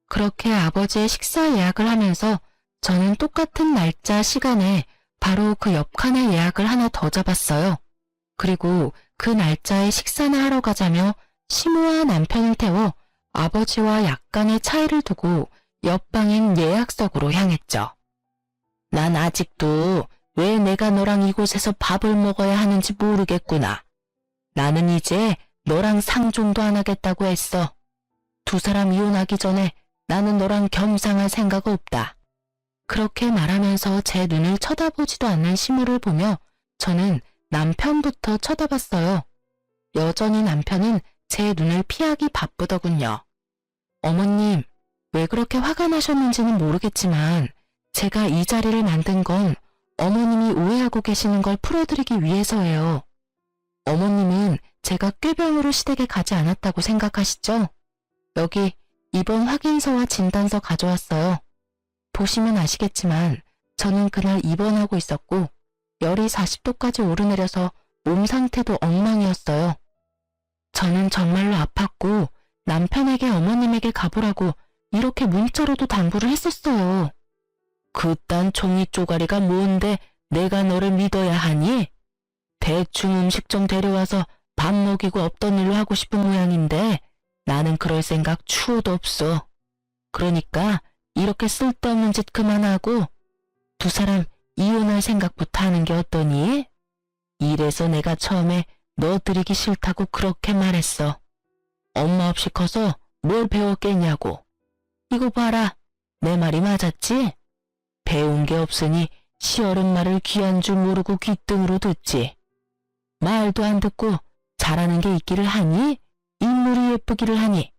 그렇게 아버지의 식사 예약을 하면서 저는 똑같은 날짜 시간에 바로 그 옆칸에 예약을 하나 더 잡았어요. 그리고 그 날짜에 식사나 하러 가자며 시무와 남편을 태워 아버지와 약간의 차이를 두고 옆방인 예약석으로 향했죠. 난 아직도 왜 내가 너랑 이곳에서 밥을 먹어야 하는지 모르겠구나. 나는 이제 너랑 상종도 안 하겠다고 했어. 두 사람 이혼하기 전에 나는 너랑 겸상할 생각 없다. 그렇게 말하면서 제 눈을 쳐다보지도 않는 시무를 보며 저는 남편부터 쳐다봤어요. 여전히 남편은 제 눈을 피하기 바쁘더군요. 어머님, 왜 그렇게 화가 나셨는지는 모르겠지만 제가 이 자리를 만든 건 어머님이 오해하고 계시는 걸 풀어드리기 위해서예요. 어머님은 제가 꾀병으로 시댁에 가지 않았다고 생각하시죠? 여기 입원 확인서와 진단서 가져왔어요. 보시면 아시겠지만 저는 그날 입원하고 있었고 열이 40도까지 오르내려서 몸 상태도 엉망이었어요. 저는 정말로 아팠고 남편에게 어머님에게 가보라고 이렇게 문자로도 당부를 했었어요. 그딴 종이 쪼가리가 뭔데 내가 너를 믿어야 하니? 대충 음식 좀 데려와서 밥 먹이고 없던 일로 하고 싶은 모양인데 나는 그럴 생각 추호도 없어. 그러니까 이렇게 쓸데없는 짓 그만하고 두 사람 이혼할 생각부터 하는 게 어떠니? 이래서 내가 처음에 너 들이기 싫다고 그렇게 말했어. 엄마 없이 커서 뭘 배웠겠냐고. 이거 봐라. 내 말이 맞았지? 배운 게 없으니 시어른 말을 귀한 줄 모르고 귓등으로 듣지. 말도 안 듣고 잘하는 게 있기를 하니? 인물이 예쁘기를 하니?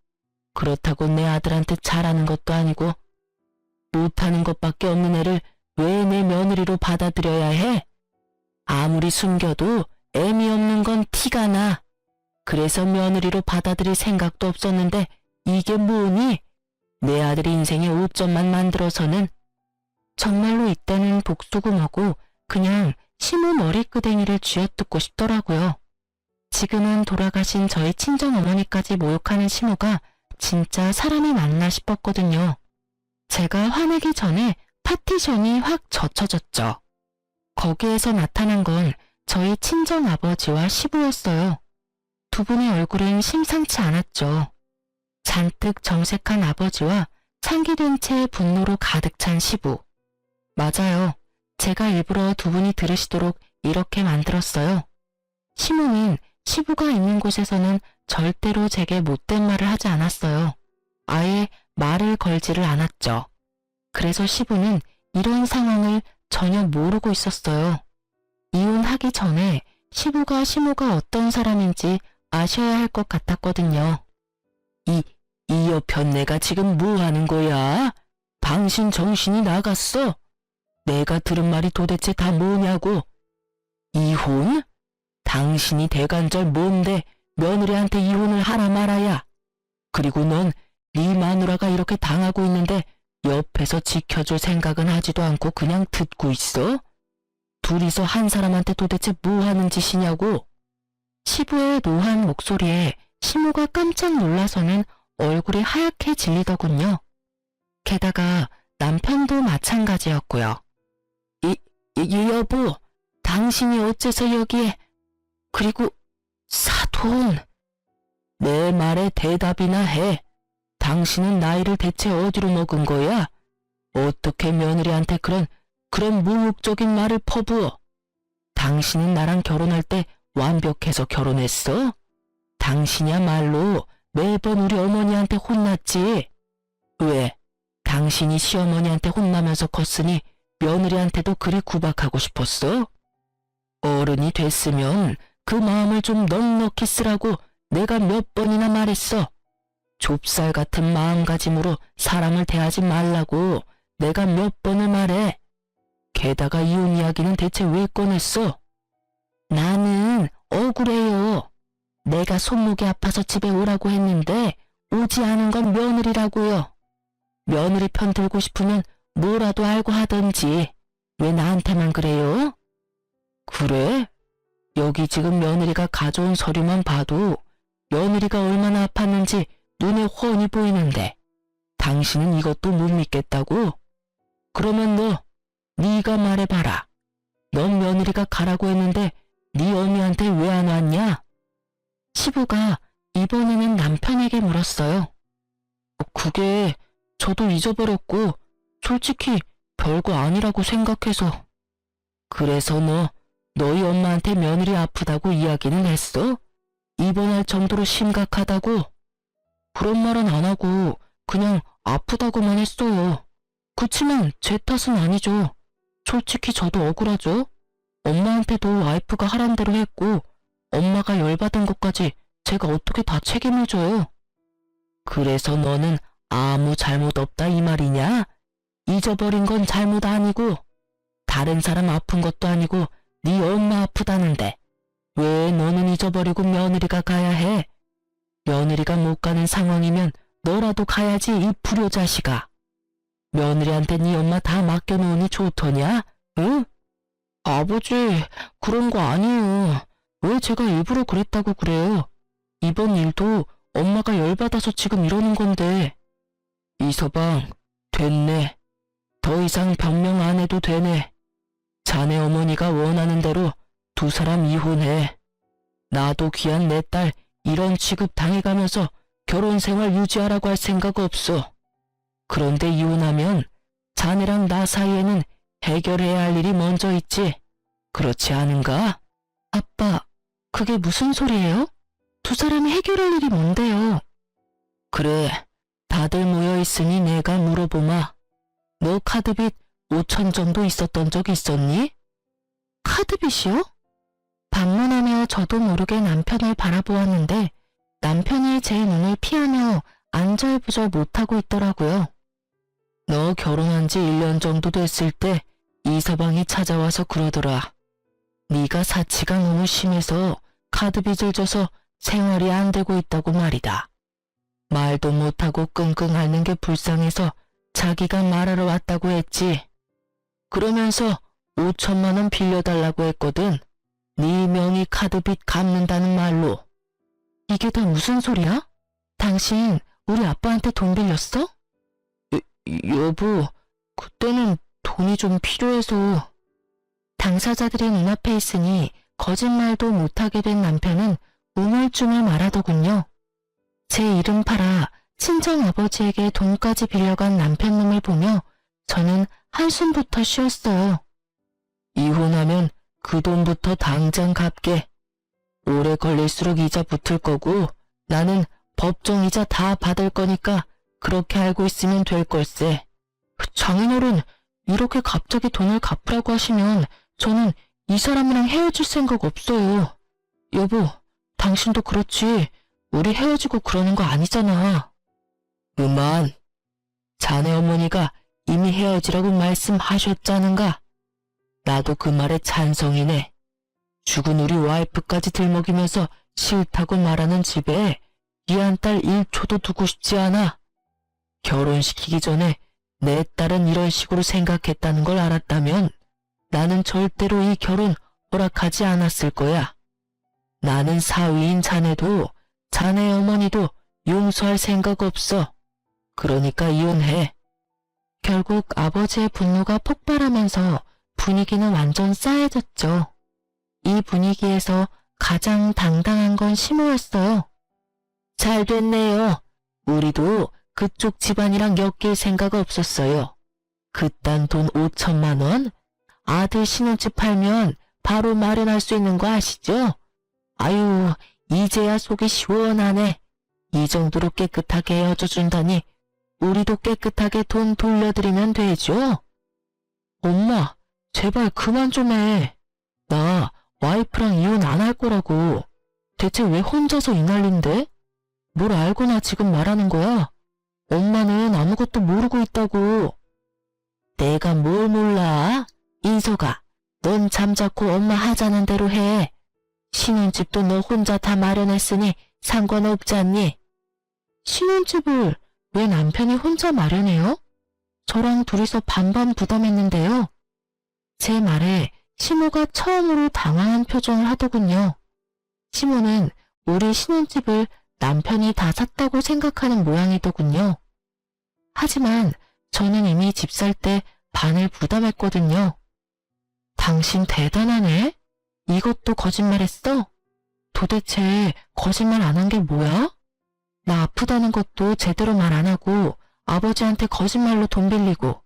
그렇다고 내 아들한테 잘하는 것도 아니고 못하는 것밖에 없는 애를 왜 내 며느리로 받아들여야 해? 아무리 숨겨도 애미 없는 건 티가 나. 그래서 며느리로 받아들일 생각도 없었는데 이게 뭐니? 내 아들 인생에 오점만 만들어서는. 정말로 이때는 복수금하고 그냥 시모 머리끄댕이를 쥐어뜯고 싶더라고요. 지금은 돌아가신 저희 친정어머니까지 모욕하는 시모가 진짜 사람이 맞나 싶었거든요. 제가 화내기 전에 파티션이 확 젖혀졌죠. 거기에서 나타난 건 저희 친정아버지와 시부였어요. 두 분의 얼굴은 심상치 않았죠. 잔뜩 정색한 아버지와 상기된 채 분노로 가득 찬 시부. 맞아요. 제가 일부러 두 분이 들으시도록 이렇게 만들었어요. 시모는 시부가 있는 곳에서는 절대로 제게 못된 말을 하지 않았어요. 아예 말을 걸지를 않았죠. 그래서 시부는 이런 상황을 전혀 모르고 있었어요. 이혼하기 전에 시부가 시모가 어떤 사람인지 아셔야 할 것 같았거든요. 이 여편 내가 지금 뭐 하는 거야? 당신 정신이 나갔어? 내가 들은 말이 도대체 다 뭐냐고? 이혼? 당신이 대간절 뭔데 며느리한테 이혼을 하라 말아야. 그리고 넌 네 마누라가 이렇게 당하고 있는데 옆에서 지켜줄 생각은 하지도 않고 그냥 듣고 있어? 둘이서 한 사람한테 도대체 뭐 하는 짓이냐고? 시부의 노한 목소리에 시모가 깜짝 놀라서는 얼굴이 하얗게 질리더군요. 게다가 남편도 마찬가지였고요. 여보, 당신이 어째서 여기에... 그리고 사돈... 내 말에 대답이나 해. 당신은 나이를 대체 어디로 먹은 거야? 어떻게 며느리한테 그런 모욕적인 말을 퍼부어? 당신은 나랑 결혼할 때 완벽해서 결혼했어? 당신이야말로 매번 우리 어머니한테 혼났지. 왜? 당신이 시어머니한테 혼나면서 컸으니 며느리한테도 그리 구박하고 싶었어? 어른이 됐으면 그 마음을 좀 넉넉히 쓰라고 내가 몇 번이나 말했어. 좁쌀 같은 마음가짐으로 사람을 대하지 말라고 내가 몇 번을 말해. 게다가 이혼 이야기는 대체 왜 꺼냈어? 나는 억울해요. 내가 손목이 아파서 집에 오라고 했는데 오지 않은 건 며느리라고요. 며느리 편 들고 싶으면 뭐라도 알고 하던지 왜 나한테만 그래요? 그래? 여기 지금 며느리가 가져온 서류만 봐도 며느리가 얼마나 아팠는지 눈에 훤히 보이는데 당신은 이것도 못 믿겠다고? 그러면 네가 말해봐라. 넌 며느리가 가라고 했는데 네 어미한테 왜 안 왔냐? 시부가 이번에는 남편에게 물었어요. 그게 저도 잊어버렸고 솔직히 별거 아니라고 생각해서. 그래서 너희 엄마한테 며느리 아프다고 이야기는 했어? 입원할 정도로 심각하다고? 그런 말은 안 하고 그냥 아프다고만 했어요. 그치만 제 탓은 아니죠. 솔직히 저도 억울하죠. 엄마한테도 와이프가 하란 대로 했고 엄마가 열받은 것까지 제가 어떻게 다 책임을 져요. 그래서 너는 아무 잘못 없다 이 말이냐? 잊어버린 건 잘못 아니고 다른 사람 아픈 것도 아니고 네 엄마 아프다는데 왜 너는 잊어버리고 며느리가 가야 해? 며느리가 못 가는 상황이면 너라도 가야지 이 불효자식아. 며느리한테 네 엄마 다 맡겨놓으니 좋더냐? 응? 아버지, 그런 거 아니에요. 왜 제가 일부러 그랬다고 그래요? 이번 일도 엄마가 열받아서 지금 이러는 건데. 이서방, 됐네. 더 이상 변명 안 해도 되네. 자네 어머니가 원하는 대로 두 사람 이혼해. 나도 귀한 내 딸 이런 취급 당해가면서 결혼 생활 유지하라고 할 생각 없어. 그런데 이혼하면 자네랑 나 사이에는 해결해야 할 일이 먼저 있지. 그렇지 않은가? 아빠, 그게 무슨 소리예요? 두 사람이 해결할 일이 뭔데요? 그래, 다들 모여있으니 내가 물어보마. 너 카드빚 5천 정도 있었던 적 있었니? 카드빚이요? 방문하며 저도 모르게 남편을 바라보았는데 남편이 제 눈을 피하며 안절부절 못하고 있더라고요. 너 결혼한 지 1년 정도 됐을 때 이서방이 찾아와서 그러더라. 네가 사치가 너무 심해서 카드빚을 져서 생활이 안 되고 있다고 말이다. 말도 못하고 끙끙 앓는 게 불쌍해서 자기가 말하러 왔다고 했지. 그러면서 5천만 원 빌려달라고 했거든. 네 명의 카드빚 갚는다는 말로. 이게 다 무슨 소리야? 당신 우리 아빠한테 돈 빌렸어? 여보, 그때는 돈이 좀 필요해서. 당사자들의 눈앞에 있으니 거짓말도 못하게 된 남편은 우물쭈물 말하더군요. 제 이름 팔아 친정아버지에게 돈까지 빌려간 남편 놈을 보며 저는 한숨부터 쉬었어요. 이혼하면 그 돈부터 당장 갚게. 오래 걸릴수록 이자 붙을 거고 나는 법정 이자 다 받을 거니까 그렇게 알고 있으면 될 걸세. 장인어른, 이렇게 갑자기 돈을 갚으라고 하시면 저는 이 사람이랑 헤어질 생각 없어요. 여보, 당신도 그렇지. 우리 헤어지고 그러는 거 아니잖아. 그만. 자네 어머니가 이미 헤어지라고 말씀하셨자는가? 나도 그 말에 찬성이네. 죽은 우리 와이프까지 들먹이면서 싫다고 말하는 집에 귀한 딸 1초도 두고 싶지 않아. 결혼시키기 전에 내 딸은 이런 식으로 생각했다는 걸 알았다면 나는 절대로 이 결혼 허락하지 않았을 거야. 나는 사위인 자네도 자네 어머니도 용서할 생각 없어. 그러니까 이혼해. 결국 아버지의 분노가 폭발하면서 분위기는 완전 싸해졌죠. 이 분위기에서 가장 당당한 건 시모였어요. 잘 됐네요. 우리도 그쪽 집안이랑 엮일 생각 없었어요. 그딴 돈 5천만 원? 아들 신혼집 팔면 바로 마련할 수 있는 거 아시죠? 아유, 이제야 속이 시원하네. 이 정도로 깨끗하게 헤어져준다니 우리도 깨끗하게 돈 돌려드리면 되죠? 엄마, 제발 그만 좀 해. 나 와이프랑 이혼 안 할 거라고. 대체 왜 혼자서 이 난린데? 뭘 알고나 지금 말하는 거야? 엄마는 아무것도 모르고 있다고. 내가 뭘 몰라? 인서가, 넌 잠자코 엄마 하자는 대로 해. 신혼집도 너 혼자 다 마련했으니 상관없지 않니? 신혼집을 왜 남편이 혼자 마련해요? 저랑 둘이서 반반 부담했는데요. 제 말에 시모가 처음으로 당황한 표정을 하더군요. 시모는 우리 신혼집을 남편이 다 샀다고 생각하는 모양이더군요. 하지만 저는 이미 집 살 때 반을 부담했거든요. 당신 대단하네? 이것도 거짓말했어? 도대체 거짓말 안 한 게 뭐야? 나 아프다는 것도 제대로 말 안 하고 아버지한테 거짓말로 돈 빌리고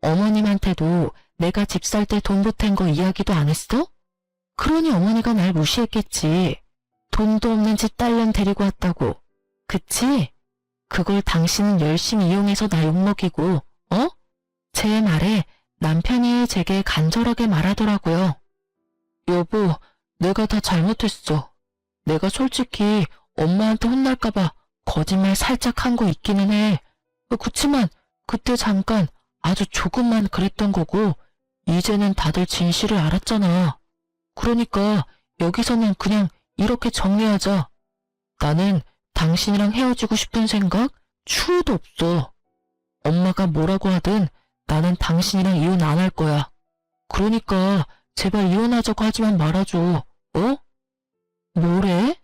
어머님한테도 내가 집 살 때 돈 보탠 거 이야기도 안 했어? 그러니 어머니가 날 무시했겠지. 돈도 없는 집 딸년 데리고 왔다고. 그치? 그걸 당신은 열심히 이용해서 나 욕먹이고, 어? 제 말에 남편이 제게 간절하게 말하더라고요. 여보, 내가 다 잘못했어. 내가 솔직히 엄마한테 혼날까봐 거짓말 살짝 한 거 있기는 해. 그치만 그때 잠깐 아주 조금만 그랬던 거고 이제는 다들 진실을 알았잖아. 그러니까 여기서는 그냥 이렇게 정리하자. 나는 당신이랑 헤어지고 싶은 생각 추후도 없어. 엄마가 뭐라고 하든 나는 당신이랑 이혼 안 할 거야. 그러니까 제발 이혼하자고 하지만 말아줘. 어? 뭐래?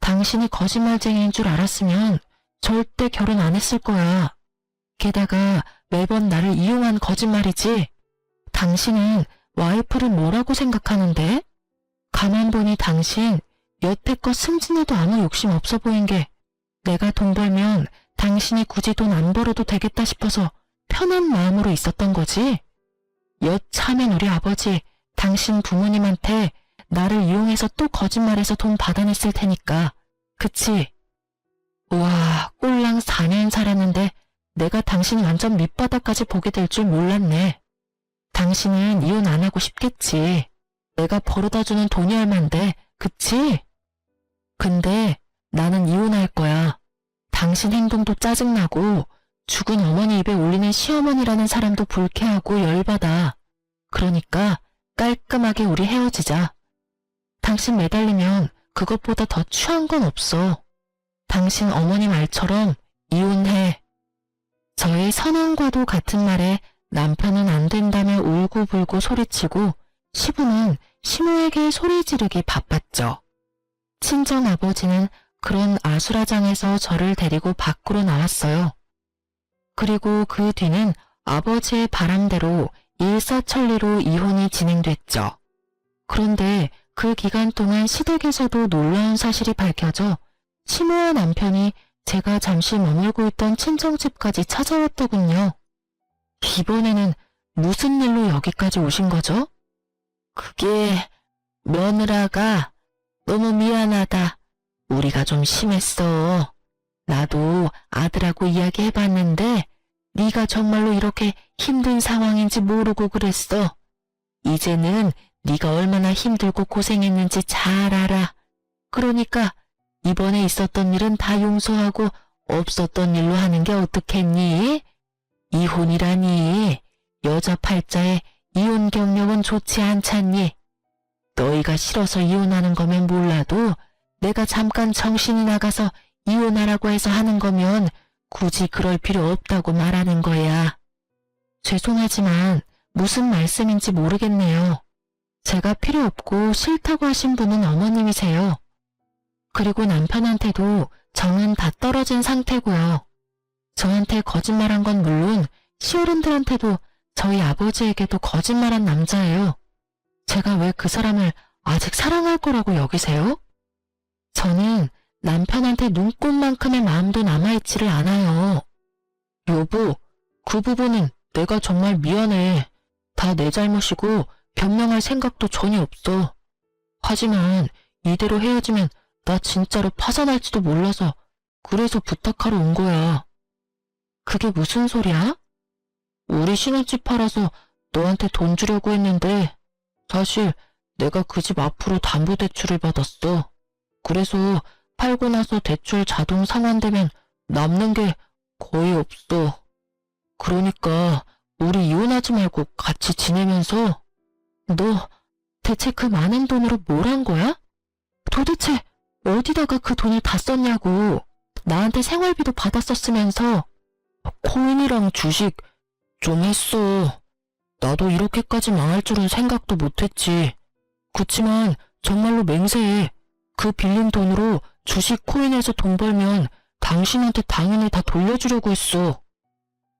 당신이 거짓말쟁이인 줄 알았으면 절대 결혼 안 했을 거야. 게다가 매번 나를 이용한 거짓말이지. 당신은 와이프를 뭐라고 생각하는데? 가만 보니 당신 여태껏 승진에도 아무 욕심 없어 보인 게 내가 돈 벌면 당신이 굳이 돈 안 벌어도 되겠다 싶어서 편한 마음으로 있었던 거지. 여차하면 우리 아버지, 당신 부모님한테 나를 이용해서 또 거짓말해서 돈 받아냈을 테니까. 그치? 우와, 꼴랑 4년 살았는데 내가 당신 완전 밑바닥까지 보게 될 줄 몰랐네. 당신은 이혼 안 하고 싶겠지. 내가 벌어다주는 돈이 얼만데, 그치? 근데 나는 이혼할 거야. 당신 행동도 짜증나고 죽은 어머니 입에 올리는 시어머니라는 사람도 불쾌하고 열받아. 그러니까 깔끔하게 우리 헤어지자. 당신 매달리면 그것보다 더 추한 건 없어. 당신 어머니 말처럼 이혼해. 저의 선언과도 같은 말에 남편은 안 된다며 울고불고 소리치고 시부는 시모에게 소리 지르기 바빴죠. 친정아버지는 그런 아수라장에서 저를 데리고 밖으로 나왔어요. 그리고 그 뒤는 아버지의 바람대로 일사천리로 이혼이 진행됐죠. 그런데 그 기간 동안 시댁에서도 놀라운 사실이 밝혀져 시모와 남편이 제가 잠시 머물고 있던 친정집까지 찾아왔더군요. 이번에는 무슨 일로 여기까지 오신 거죠? 그게 며느라가 너무 미안하다. 우리가 좀 심했어. 나도 아들하고 이야기해봤는데 네가 정말로 이렇게 힘든 상황인지 모르고 그랬어. 이제는 네가 얼마나 힘들고 고생했는지 잘 알아. 그러니까 이번에 있었던 일은 다 용서하고 없었던 일로 하는 게 어떻겠니? 이혼이라니. 여자 팔자에 이혼 경력은 좋지 않잖니. 너희가 싫어서 이혼하는 거면 몰라도 내가 잠깐 정신이 나가서 이혼하라고 해서 하는 거면 굳이 그럴 필요 없다고 말하는 거야. 죄송하지만 무슨 말씀인지 모르겠네요. 제가 필요 없고 싫다고 하신 분은 어머님이세요. 그리고 남편한테도 정은 다 떨어진 상태고요. 저한테 거짓말한 건 물론 시어른들한테도 저희 아버지에게도 거짓말한 남자예요. 제가 왜 그 사람을 아직 사랑할 거라고 여기세요? 저는 남편한테 눈꽃만큼의 마음도 남아있지를 않아요. 여보, 그 부분은 내가 정말 미안해. 다 내 잘못이고 변명할 생각도 전혀 없어. 하지만 이대로 헤어지면 나 진짜로 파산할지도 몰라서 그래서 부탁하러 온 거야. 그게 무슨 소리야? 우리 신혼집 팔아서 너한테 돈 주려고 했는데 사실 내가 그 집 앞으로 담보대출을 받았어. 그래서 팔고 나서 대출 자동 상환되면 남는 게 거의 없어. 그러니까 우리 이혼하지 말고 같이 지내면서. 너 대체 그 많은 돈으로 뭘 한 거야? 도대체 어디다가 그 돈을 다 썼냐고. 나한테 생활비도 받았었으면서. 코인이랑 주식 좀 했어. 나도 이렇게까지 망할 줄은 생각도 못했지. 그치만 정말로 맹세해. 그 빌린 돈으로 주식 코인에서 돈 벌면 당신한테 당연히 다 돌려주려고 했어.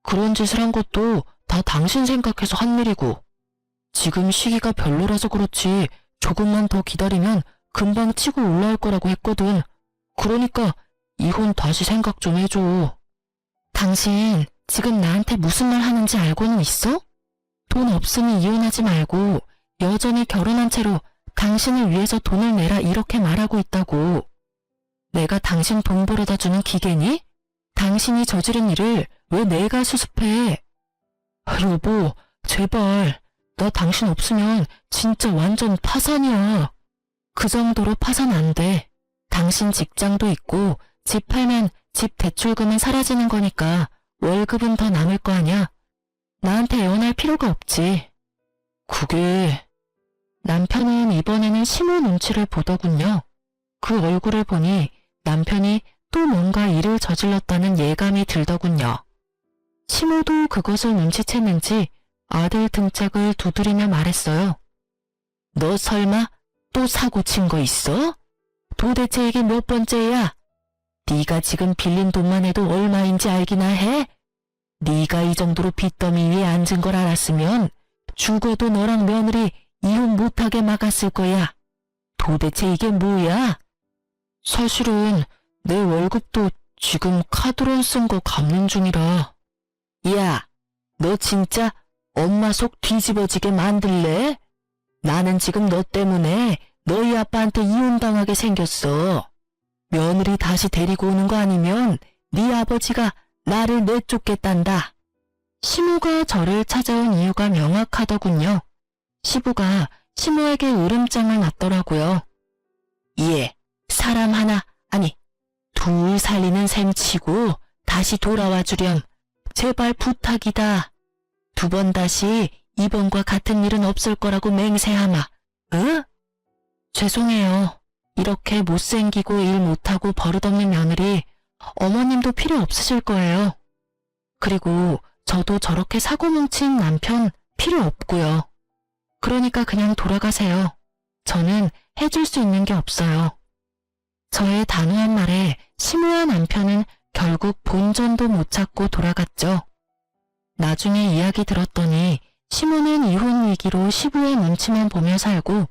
그런 짓을 한 것도 다 당신 생각해서 한 일이고. 지금 시기가 별로라서 그렇지 조금만 더 기다리면 금방 치고 올라올 거라고 했거든. 그러니까 이혼 다시 생각 좀 해줘. 당신 지금 나한테 무슨 말 하는지 알고는 있어? 돈 없으니 이혼하지 말고 여전히 결혼한 채로 당신을 위해서 돈을 내라 이렇게 말하고 있다고. 내가 당신 돈 벌어다 주는 기계니? 당신이 저지른 일을 왜 내가 수습해? 여보, 제발. 나 당신 없으면 진짜 완전 파산이야. 그 정도로 파산 안 돼. 당신 직장도 있고 집 팔면 집 대출금은 사라지는 거니까 월급은 더 남을 거 아냐. 나한테 애원할 필요가 없지. 그게... 남편은 이번에는 시모 눈치를 보더군요. 그 얼굴을 보니 남편이 또 뭔가 일을 저질렀다는 예감이 들더군요. 시모도 그것을 눈치챘는지 아들 등짝을 두드리며 말했어요. 너 설마 또 사고 친 거 있어? 도대체 이게 몇 번째야? 네가 지금 빌린 돈만 해도 얼마인지 알기나 해? 네가 이 정도로 빚더미 위에 앉은 걸 알았으면 죽어도 너랑 며느리 이혼 못하게 막았을 거야. 도대체 이게 뭐야? 사실은 내 월급도 지금 카드론 쓴 거 갚는 중이라. 야, 너 진짜 엄마 속 뒤집어지게 만들래? 나는 지금 너 때문에 너희 아빠한테 이혼당하게 생겼어. 며느리 다시 데리고 오는 거 아니면 네 아버지가 나를 내쫓겠단다. 시모가 저를 찾아온 이유가 명확하더군요. 시부가 시모에게 으름장을 놨더라고요. 예, 사람 하나, 아니, 둘 살리는 셈 치고 다시 돌아와 주렴. 제발 부탁이다. 두 번 다시 이번과 같은 일은 없을 거라고 맹세하마. 응? 죄송해요. 이렇게 못생기고 일 못하고 버릇없는 며느리 어머님도 필요 없으실 거예요. 그리고 저도 저렇게 사고 뭉친 남편 필요 없고요. 그러니까 그냥 돌아가세요. 저는 해줄 수 있는 게 없어요. 저의 단호한 말에 시모와 남편은 결국 본전도 못 찾고 돌아갔죠. 나중에 이야기 들었더니 시모는 이혼 위기로 시부의 눈치만 보며 살고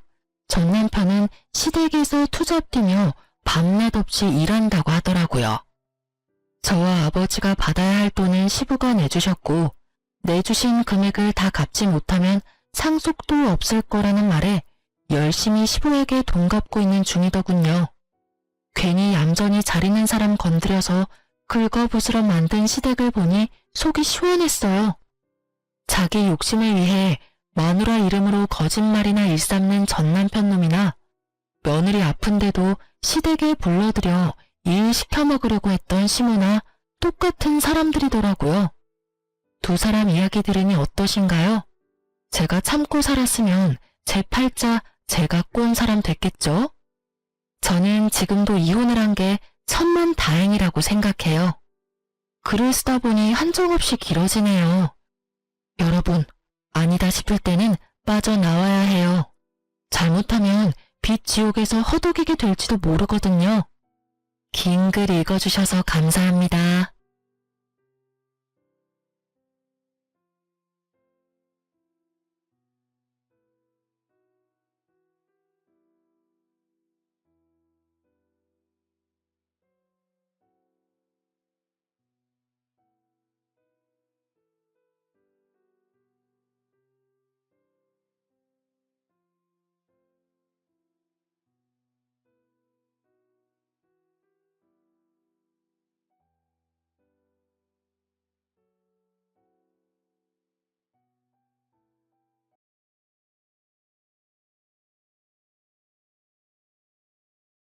전 남편은 시댁에서 투잡 뛰며 밤낮 없이 일한다고 하더라고요. 저와 아버지가 받아야 할 돈은 시부가 내주셨고 내주신 금액을 다 갚지 못하면 상속도 없을 거라는 말에 열심히 시부에게 돈 갚고 있는 중이더군요. 괜히 얌전히 잘 있는 사람 건드려서 긁어부스럼 만든 시댁을 보니 속이 시원했어요. 자기 욕심을 위해 마누라 이름으로 거짓말이나 일삼는 전 남편 놈이나 며느리 아픈데도 시댁에 불러들여 일 시켜 먹으려고 했던 시모나 똑같은 사람들이더라고요. 두 사람 이야기 들으니 어떠신가요? 제가 참고 살았으면 제 팔자 제가 꼰 사람 됐겠죠? 저는 지금도 이혼을 한 게 천만 다행이라고 생각해요. 글을 쓰다 보니 한정없이 길어지네요. 여러분, 아니다 싶을 때는 빠져나와야 해요. 잘못하면 빚 지옥에서 허덕이게 될지도 모르거든요. 긴 글 읽어주셔서 감사합니다.